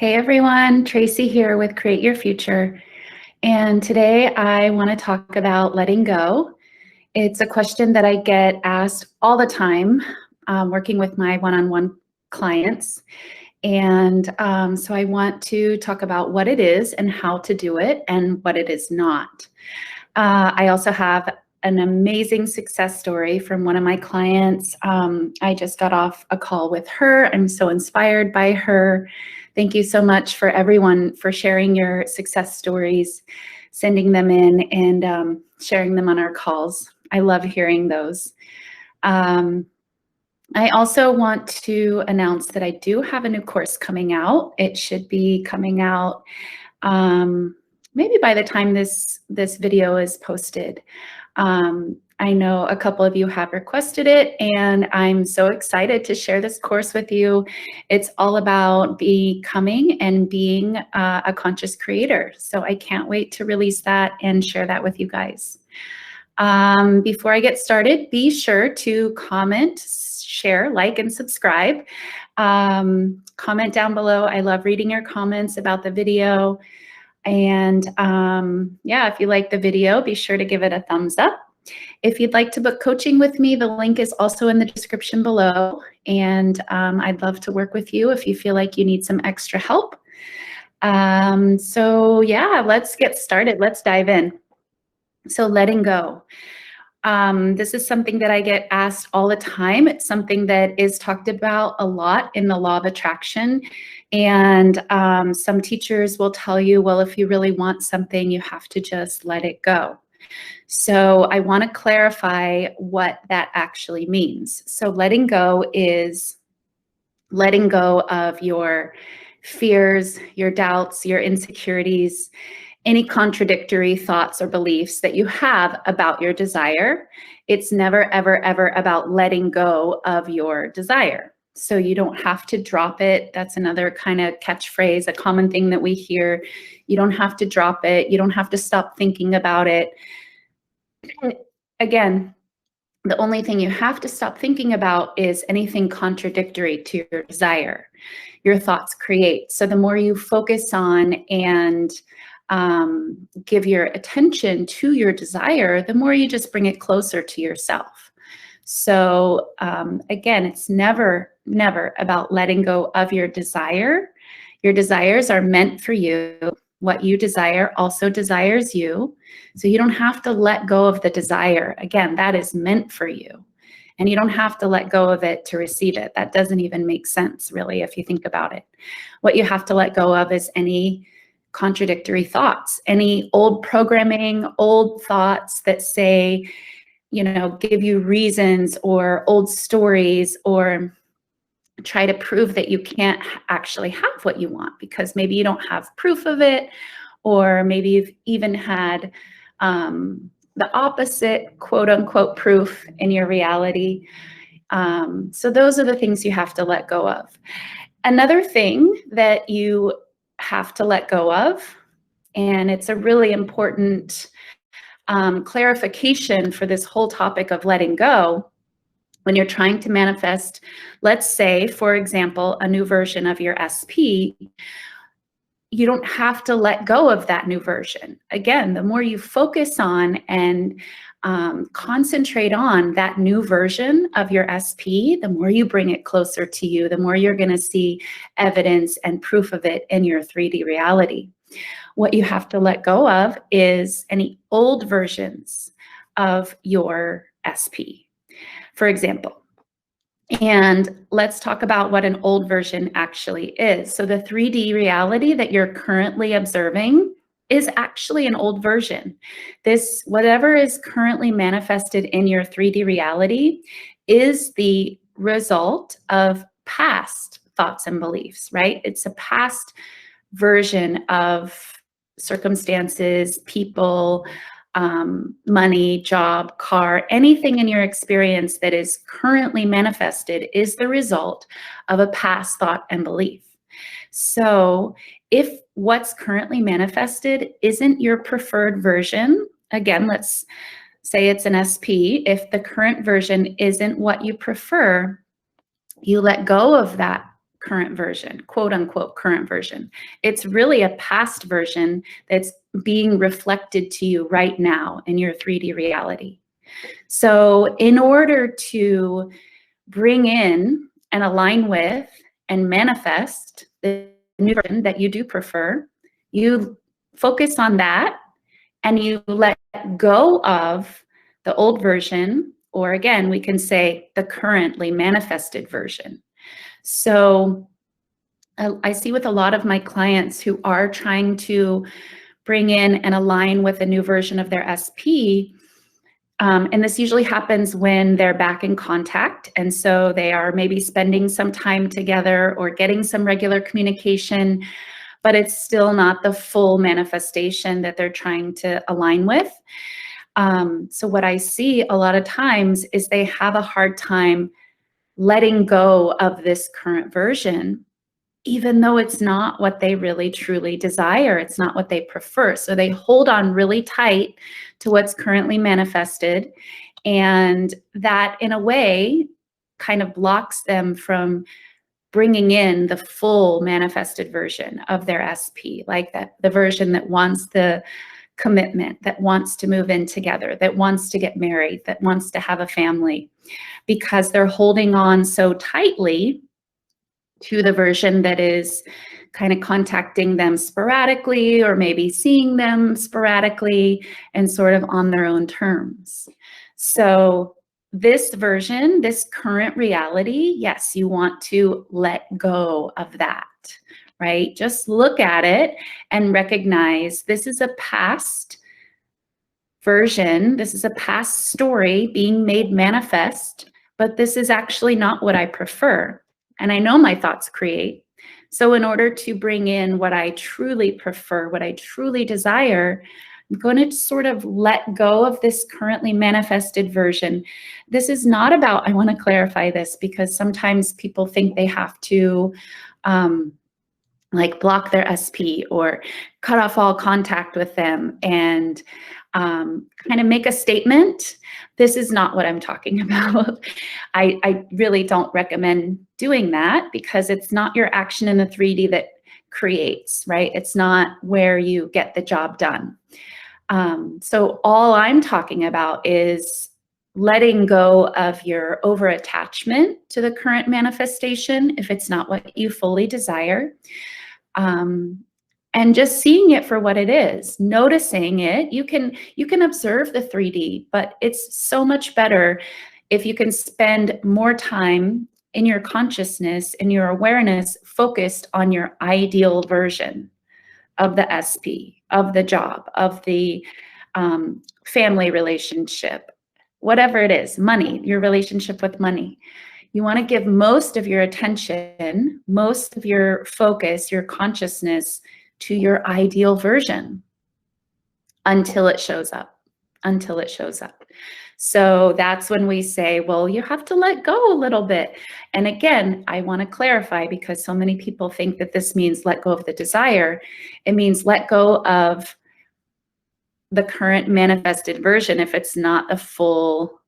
Hey everyone, Traci here with Create Your Future. And today I want to talk about letting go. It's a question that I get asked all the time working with my one-on-one clients. And so I want to talk about what it is and how to do it and what it is not. I also have an amazing success story from one of my clients. I just got off a call with her. I'm so inspired by her. Thank you so much for everyone for sharing your success stories, sending them in, and sharing them on our calls. I love hearing those. I also want to announce that I do have a new course coming out. It should be coming out maybe by the time this video is posted. I know a couple of you have requested it, and I'm so excited to share this course with you. It's all about becoming and being a conscious creator. So I can't wait to release that and share that with you guys. Before I get started, be sure to comment, share, like, and subscribe. Comment down below. I love reading your comments about the video. And yeah, if you like the video, be sure to give it a thumbs up. If you'd like to book coaching with me, the link is also in the description below. And I'd love to work with you if you feel like you need some extra help. So yeah, let's get started. Let's dive in. So letting go. This is something that I get asked all the time. It's something that is talked about a lot in the law of attraction. And some teachers will tell you, well, if you really want something, you have to just let it go. So I want to clarify what that actually means. So letting go is letting go of your fears, your doubts, your insecurities, any contradictory thoughts or beliefs that you have about your desire. It's never, ever, ever about letting go of your desire. So you don't have to drop it. That's another kind of catchphrase, a common thing that we hear. You don't have to drop it. You don't have to stop thinking about it. Again, the only thing you have to stop thinking about is anything contradictory to your desire. Your thoughts create. So the more you focus on and give your attention to your desire, the more you just bring it closer to yourself. So again, it's never, never about letting go of your desire. Your desires are meant for you. What you desire also desires you. So you don't have to let go of the desire. Again, that is meant for you. And you don't have to let go of it to receive it. That doesn't even make sense, really, if you think about it. What you have to let go of is any contradictory thoughts, any old programming, old thoughts that say, you know, give you reasons or old stories or try to prove that you can't actually have what you want because maybe you don't have proof of it, or maybe you've even had the opposite, quote unquote, proof in your reality. So those are the things you have to let go of. Another thing that you have to let go of, and it's a really important clarification for this whole topic of letting go. When you're trying to manifest, let's say, for example, a new version of your SP, you don't have to let go of that new version. Again, the more you focus on and concentrate on that new version of your SP, the more you bring it closer to you, the more you're going to see evidence and proof of it in your 3D reality. What you have to let go of is any old versions of your SP. For example, and let's talk about what an old version actually is. So the 3D reality that you're currently observing is actually an old version. This, whatever is currently manifested in your 3D reality, is the result of past thoughts and beliefs, right? It's a past version of circumstances, people, money, job, car, anything in your experience that is currently manifested is the result of a past thought and belief. So if what's currently manifested isn't your preferred version, again, let's say it's an SP, if the current version isn't what you prefer, you let go of that current version, quote unquote current version. It's really a past version that's being reflected to you right now in your 3D reality. So in order to bring in and align with and manifest the new version that you do prefer, you focus on that and you let go of the old version, or again, we can say the currently manifested version. So I see with a lot of my clients who are trying to bring in and align with a new version of their SP, and this usually happens when they're back in contact. And so they are maybe spending some time together or getting some regular communication, but it's still not the full manifestation that they're trying to align with. So what I see a lot of times is they have a hard time letting go of this current version, even though it's not what they really truly desire. It's not what they prefer. So they hold on really tight to what's currently manifested. And that in a way kind of blocks them from bringing in the full manifested version of their SP, like that, the version that wants the commitment, that wants to move in together, that wants to get married, that wants to have a family, because they're holding on so tightly to the version that is kind of contacting them sporadically, or maybe seeing them sporadically and sort of on their own terms. So this version, this current reality, yes, you want to let go of that, right? Just look at it and recognize this is a past version, this is a past story being made manifest, but this is actually not what I prefer. And I know my thoughts create. So in order to bring in what I truly prefer, what I truly desire, I'm going to sort of let go of this currently manifested version. This is not about, I want to clarify this because sometimes people think they have to like block their SP or cut off all contact with them and kind of make a statement. This is not what I'm talking about. I really don't recommend doing that because it's not your action in the 3D that creates, right? It's not where you get the job done. So all I'm talking about is letting go of your over-attachment to the current manifestation if it's not what you fully desire. And just seeing it for what it is, noticing it. You can observe the 3D, but it's so much better if you can spend more time in your consciousness and your awareness focused on your ideal version of the SP, of the job, of the family relationship, whatever it is, money, your relationship with money. You want to give most of your attention, most of your focus, your consciousness to your ideal version until it shows up, until it shows up. So that's when we say, well, you have to let go a little bit. And again, I want to clarify because so many people think that this means let go of the desire. It means let go of the current manifested version if it's not a full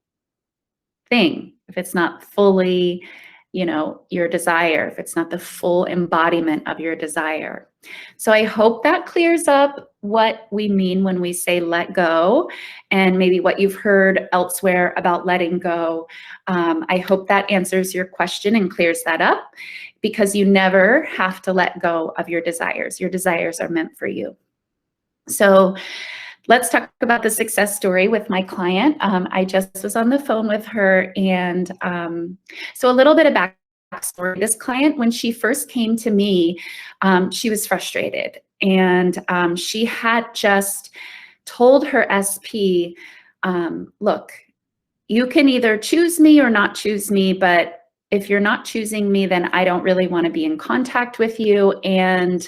thing, if it's not fully, you know, your desire, if it's not the full embodiment of your desire. So I hope that clears up what we mean when we say let go, and maybe what you've heard elsewhere about letting go. I hope that answers your question and clears that up, because you never have to let go of your desires. Your desires are meant for you. So let's talk about the success story with my client. I just was on the phone with her, and so a little bit of backstory. This client, when she first came to me, she was frustrated, and she had just told her SP, look, you can either choose me or not choose me, but if you're not choosing me, then I don't really want to be in contact with you, and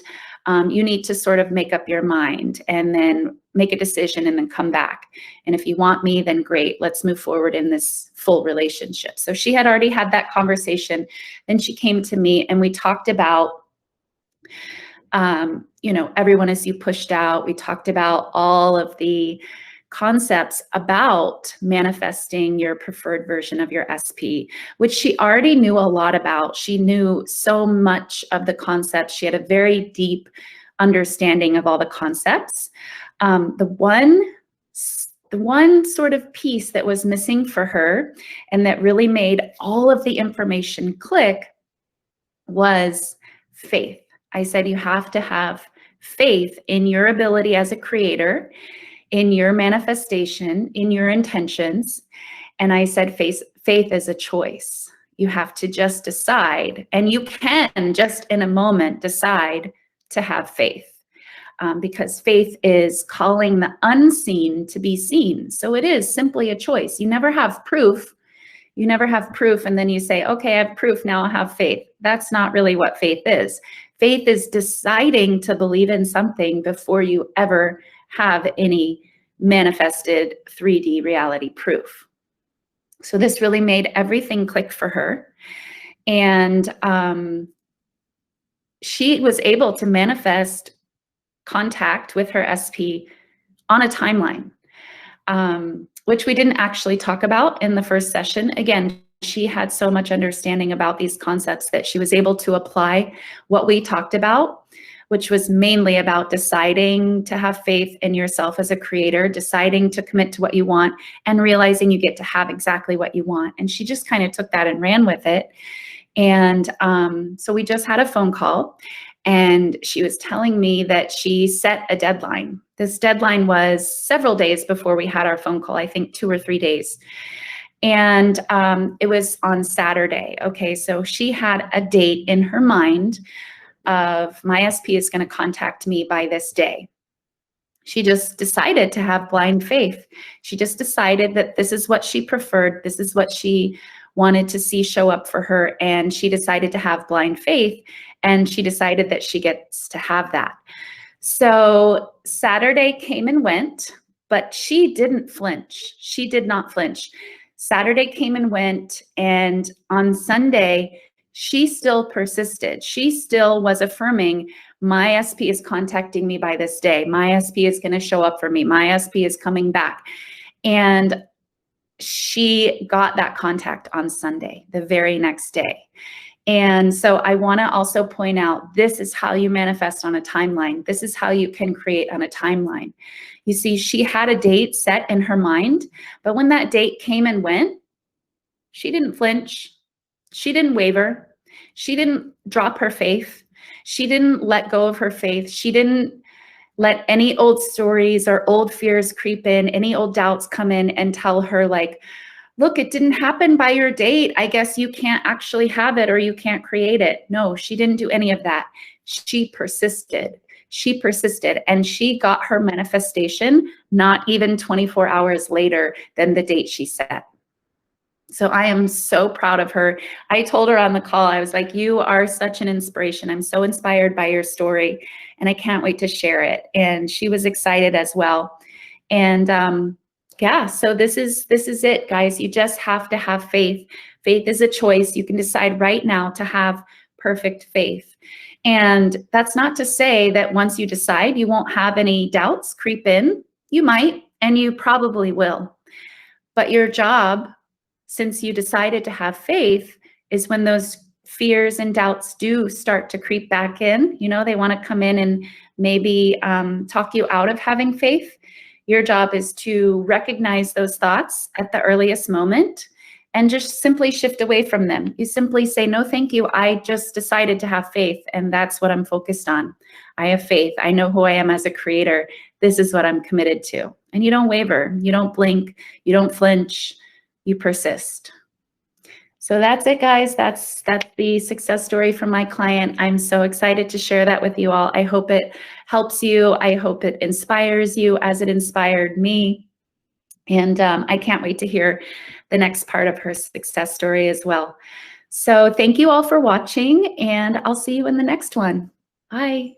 you need to sort of make up your mind and then make a decision and then come back. And if you want me, then great, let's move forward in this full relationship. So she had already had that conversation. Then she came to me and we talked about, you know, everyone as you pushed out. We talked about all of the concepts about manifesting your preferred version of your SP, which she already knew a lot about. She knew so much of the concepts. She had a very deep understanding of all the concepts. The one sort of piece that was missing for her and that really made all of the information click was faith. I said, you have to have faith in your ability as a creator, in your manifestation, in your intentions. And I said, faith is a choice. You have to just decide, and you can just in a moment decide to have faith. Because faith is calling the unseen to be seen. So it is simply a choice. You never have proof. You never have proof and then you say, okay, I have proof, now I have faith. That's not really what faith is. Faith is deciding to believe in something before you ever have any manifested 3D reality proof. So this really made everything click for her. And she was able to manifest contact with her SP on a timeline, which we didn't actually talk about in the first session. Again, she had so much understanding about these concepts that she was able to apply what we talked about, which was mainly about deciding to have faith in yourself as a creator, deciding to commit to what you want, and realizing you get to have exactly what you want. And she just kind of took that and ran with it. And so we just had a phone call, and she was telling me that she set a deadline. This deadline was several days before we had our phone call, I think 2 or 3 days. And it was on Saturday. Okay, so she had a date in her mind of my SP is going to contact me by this day. She just decided to have blind faith. She just decided that this is what she preferred. This is what she wanted to see show up for her. And she decided to have blind faith. And she decided that she gets to have that. So Saturday came and went, but she didn't flinch. She did not flinch. Saturday came and went. And on Sunday, she still persisted. She still was affirming, my SP is contacting me by this day. My SP is going to show up for me. My SP is coming back. And she got that contact on Sunday, the very next day. And so I want to also point out, this is how you manifest on a timeline. This is how you can create on a timeline. You see, she had a date set in her mind, but when that date came and went, she didn't flinch. She didn't waver. She didn't drop her faith. She didn't let go of her faith. She didn't let any old stories or old fears creep in, any old doubts come in and tell her like, look, it didn't happen by your date. I guess you can't actually have it or you can't create it. No, she didn't do any of that. She persisted. She persisted and she got her manifestation not even 24 hours later than the date she set. So I am so proud of her. I told her on the call, I was like, you are such an inspiration. I'm so inspired by your story and I can't wait to share it. And she was excited as well. And yeah, so this is it, guys. You just have to have faith. Faith is a choice. You can decide right now to have perfect faith. And that's not to say that once you decide, you won't have any doubts creep in. You might, and you probably will. But your job, since you decided to have faith, is when those fears and doubts do start to creep back in, you know, they want to come in and maybe talk you out of having faith. Your job is to recognize those thoughts at the earliest moment and just simply shift away from them. You simply say, no, thank you. I just decided to have faith and that's what I'm focused on. I have faith. I know who I am as a creator. This is what I'm committed to. And you don't waver. You don't blink. You don't flinch. You persist. So that's it, guys. That's the success story from my client. I'm so excited to share that with you all. I hope it helps you. I hope it inspires you as it inspired me. And I can't wait to hear the next part of her success story as well. So thank you all for watching, and I'll see you in the next one. Bye.